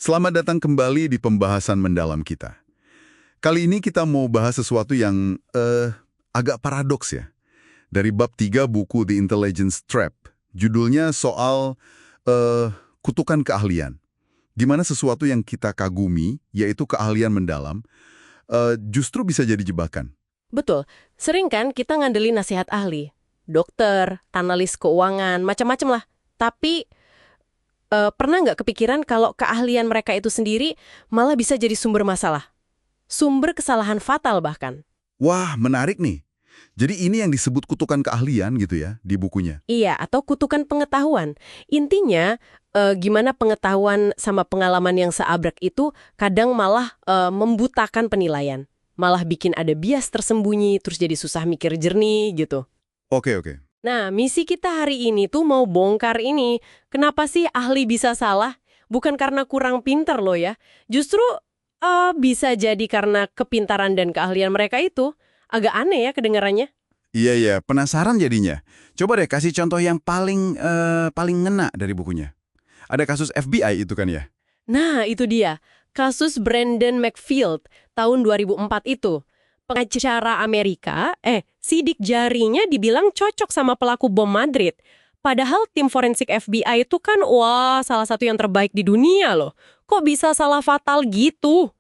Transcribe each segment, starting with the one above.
Selamat datang kembali di pembahasan mendalam kita. Kali ini kita mau bahas sesuatu yang agak paradoks ya. Dari bab 3 buku The Intelligence Trap. Judulnya soal kutukan keahlian. Di mana sesuatu yang kita kagumi, yaitu keahlian mendalam, justru bisa jadi jebakan. Betul. Sering kan kita ngandelin nasihat ahli. Dokter, analis keuangan, macam-macam lah. Tapi pernah nggak kepikiran kalau keahlian mereka itu sendiri malah bisa jadi sumber masalah? Sumber kesalahan fatal bahkan. Wah, menarik nih. Jadi ini yang disebut kutukan keahlian gitu ya, di bukunya. Iya, atau kutukan pengetahuan. Intinya, gimana pengetahuan sama pengalaman yang seabrek itu kadang malah membutakan penilaian. Malah bikin ada bias tersembunyi, terus jadi susah mikir jernih gitu. Oke. Nah, misi kita hari ini tuh mau bongkar ini. Kenapa sih ahli bisa salah? Bukan karena kurang pinter loh ya. Justru bisa jadi karena kepintaran dan keahlian mereka itu. Agak aneh ya kedengarannya. Iya, penasaran jadinya. Coba deh kasih contoh yang paling ngena dari bukunya. Ada kasus FBI itu kan ya? Nah, itu dia. Kasus Brandon McField tahun 2004 itu. Pengacara Amerika, sidik jarinya dibilang cocok sama pelaku bom Madrid. Padahal tim forensik FBI itu kan, wah, salah satu yang terbaik di dunia loh. Kok bisa salah fatal gitu?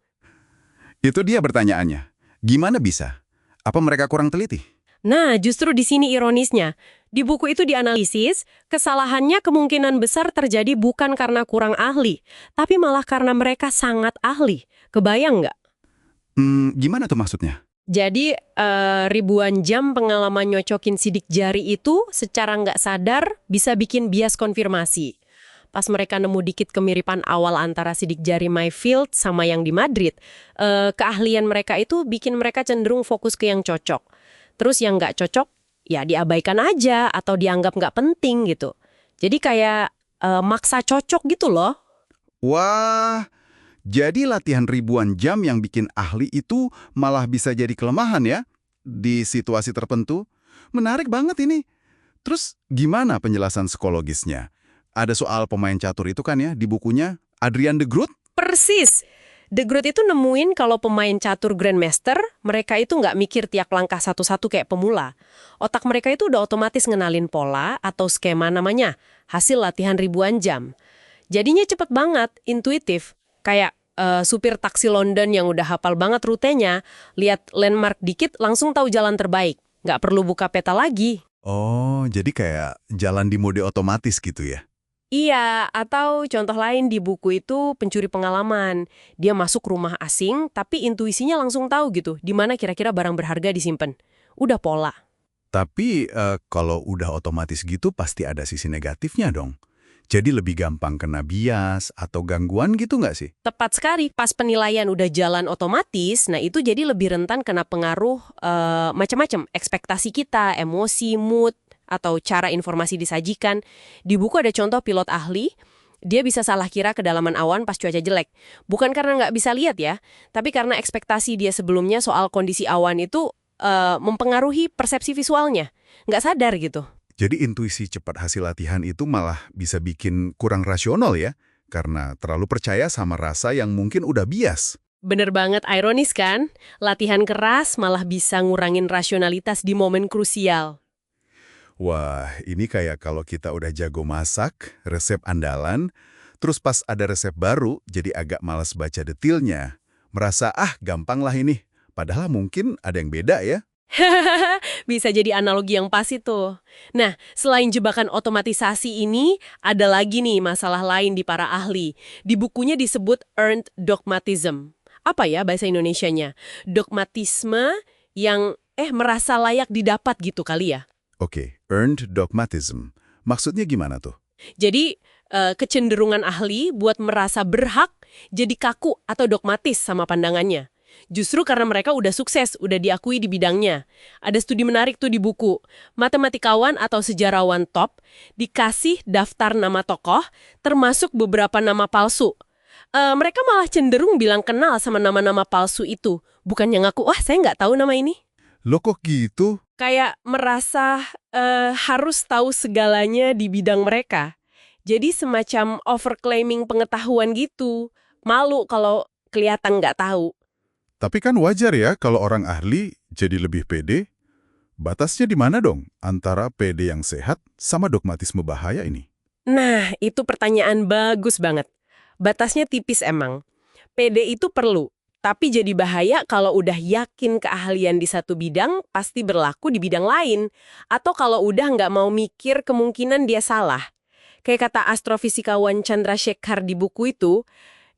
Itu dia pertanyaannya. Gimana bisa? Apa mereka kurang teliti? Nah, justru di sini ironisnya. Di buku itu dianalisis, kesalahannya kemungkinan besar terjadi bukan karena kurang ahli, tapi malah karena mereka sangat ahli. Kebayang nggak? Gimana tuh maksudnya? Jadi ribuan jam pengalaman nyocokin sidik jari itu secara nggak sadar bisa bikin bias konfirmasi. Pas mereka nemu dikit kemiripan awal antara sidik jari Mayfield sama yang di Madrid, keahlian mereka itu bikin mereka cenderung fokus ke yang cocok. Terus yang nggak cocok, ya diabaikan aja atau dianggap nggak penting gitu. Jadi kayak maksa cocok gitu loh. Wah, jadi latihan ribuan jam yang bikin ahli itu malah bisa jadi kelemahan ya di situasi tertentu. Menarik banget ini. Terus gimana penjelasan psikologisnya? Ada soal pemain catur itu kan ya di bukunya Adrian de Groot? Persis. De Groot itu nemuin kalau pemain catur Grandmaster, mereka itu nggak mikir tiap langkah satu-satu kayak pemula. Otak mereka itu udah otomatis ngenalin pola atau skema namanya, hasil latihan ribuan jam. Jadinya cepet banget, intuitif. Kayak supir taksi London yang udah hafal banget rutenya, lihat landmark dikit langsung tahu jalan terbaik. Nggak perlu buka peta lagi. Oh, jadi kayak jalan di mode otomatis gitu ya? Iya, atau contoh lain di buku itu pencuri pengalaman. Dia masuk rumah asing, tapi intuisinya langsung tahu gitu, di mana kira-kira barang berharga disimpan. Udah pola. Tapi kalau udah otomatis gitu pasti ada sisi negatifnya dong. Jadi lebih gampang kena bias atau gangguan gitu nggak sih? Tepat sekali, pas penilaian udah jalan otomatis, nah itu jadi lebih rentan kena pengaruh macam-macam. Ekspektasi kita, emosi, mood, atau cara informasi disajikan. Di buku ada contoh pilot ahli, dia bisa salah kira kedalaman awan pas cuaca jelek. Bukan karena nggak bisa lihat ya, tapi karena ekspektasi dia sebelumnya soal kondisi awan itu mempengaruhi persepsi visualnya. Nggak sadar gitu. Jadi intuisi cepat hasil latihan itu malah bisa bikin kurang rasional ya? Karena terlalu percaya sama rasa yang mungkin udah bias. Bener banget, ironis kan? Latihan keras malah bisa ngurangin rasionalitas di momen krusial. Wah, ini kayak kalau kita udah jago masak, resep andalan, terus pas ada resep baru, jadi agak malas baca detailnya. Merasa, gampang lah ini. Padahal mungkin ada yang beda ya. Bisa jadi analogi yang pas itu. Nah, selain jebakan otomatisasi ini, ada lagi nih masalah lain di para ahli. Di bukunya disebut earned dogmatism. Apa ya bahasa Indonesianya? Dogmatisme yang merasa layak didapat gitu kali ya. Oke, earned dogmatism. Maksudnya gimana tuh? Jadi, kecenderungan ahli buat merasa berhak jadi kaku atau dogmatis sama pandangannya. Justru karena mereka udah sukses, udah diakui di bidangnya. Ada studi menarik tuh di buku. Matematikawan atau sejarawan top dikasih daftar nama tokoh, termasuk beberapa nama palsu. Mereka malah cenderung bilang kenal sama nama-nama palsu itu. Bukannya ngaku, wah saya nggak tahu nama ini. Loh kok gitu? Kayak merasa harus tahu segalanya di bidang mereka. Jadi semacam overclaiming pengetahuan gitu. Malu kalau kelihatan nggak tahu. Tapi kan wajar ya kalau orang ahli jadi lebih pede. Batasnya di mana dong antara pede yang sehat sama dogmatisme bahaya ini? Nah, itu pertanyaan bagus banget. Batasnya tipis emang. PD itu perlu, tapi jadi bahaya kalau udah yakin keahlian di satu bidang pasti berlaku di bidang lain. Atau kalau udah nggak mau mikir kemungkinan dia salah. Kayak kata astrofisikawan Chandrasekhar di buku itu,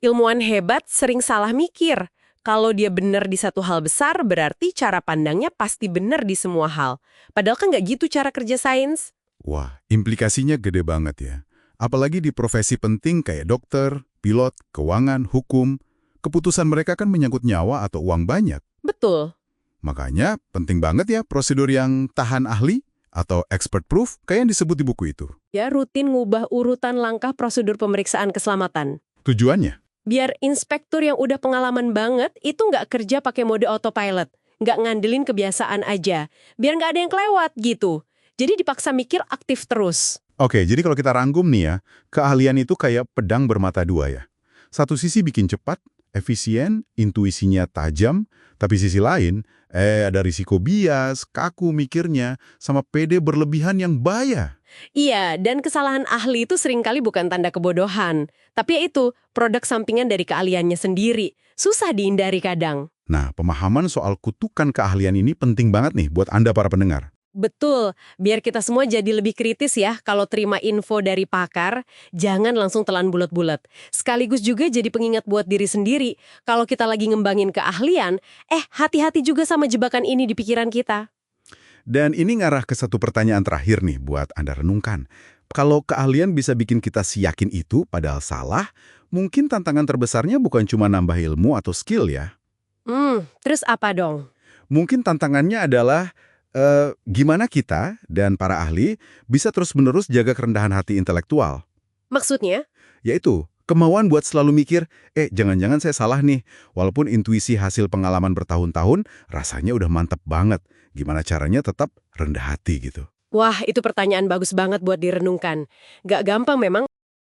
ilmuwan hebat sering salah mikir. Kalau dia benar di satu hal besar, berarti cara pandangnya pasti benar di semua hal. Padahal kan nggak gitu cara kerja sains. Wah, implikasinya gede banget ya. Apalagi di profesi penting kayak dokter, pilot, keuangan, hukum. Keputusan mereka kan menyangkut nyawa atau uang banyak. Betul. Makanya penting banget ya prosedur yang tahan ahli atau expert proof kayak yang disebut di buku itu. Ya, rutin ngubah urutan langkah prosedur pemeriksaan keselamatan. Tujuannya? Biar inspektur yang udah pengalaman banget itu nggak kerja pakai mode autopilot. Nggak ngandelin kebiasaan aja. Biar nggak ada yang kelewat gitu. Jadi dipaksa mikir aktif terus. Oke, jadi kalau kita rangkum nih ya, keahlian itu kayak pedang bermata dua ya. Satu sisi bikin cepat, efisien, intuisinya tajam, tapi sisi lain, ada risiko bias, kaku mikirnya, sama pede berlebihan yang bahaya. Iya, dan kesalahan ahli itu seringkali bukan tanda kebodohan. Tapi ya itu, produk sampingan dari keahliannya sendiri. Susah dihindari kadang. Nah, pemahaman soal kutukan keahlian ini penting banget nih buat Anda para pendengar. Betul, biar kita semua jadi lebih kritis ya kalau terima info dari pakar, jangan langsung telan bulat-bulat. Sekaligus juga jadi pengingat buat diri sendiri, kalau kita lagi ngembangin keahlian, hati-hati juga sama jebakan ini di pikiran kita. Dan ini ngarah ke satu pertanyaan terakhir nih buat Anda renungkan. Kalau keahlian bisa bikin kita siyakin itu padahal salah, mungkin tantangan terbesarnya bukan cuma nambah ilmu atau skill ya. Terus apa dong? Mungkin tantangannya adalah gimana kita dan para ahli bisa terus-menerus jaga kerendahan hati intelektual. Maksudnya? Yaitu, kemauan buat selalu mikir, jangan-jangan saya salah nih. Walaupun intuisi hasil pengalaman bertahun-tahun, rasanya udah mantap banget. Gimana caranya tetap rendah hati gitu. Wah, itu pertanyaan bagus banget buat direnungkan. Gak gampang memang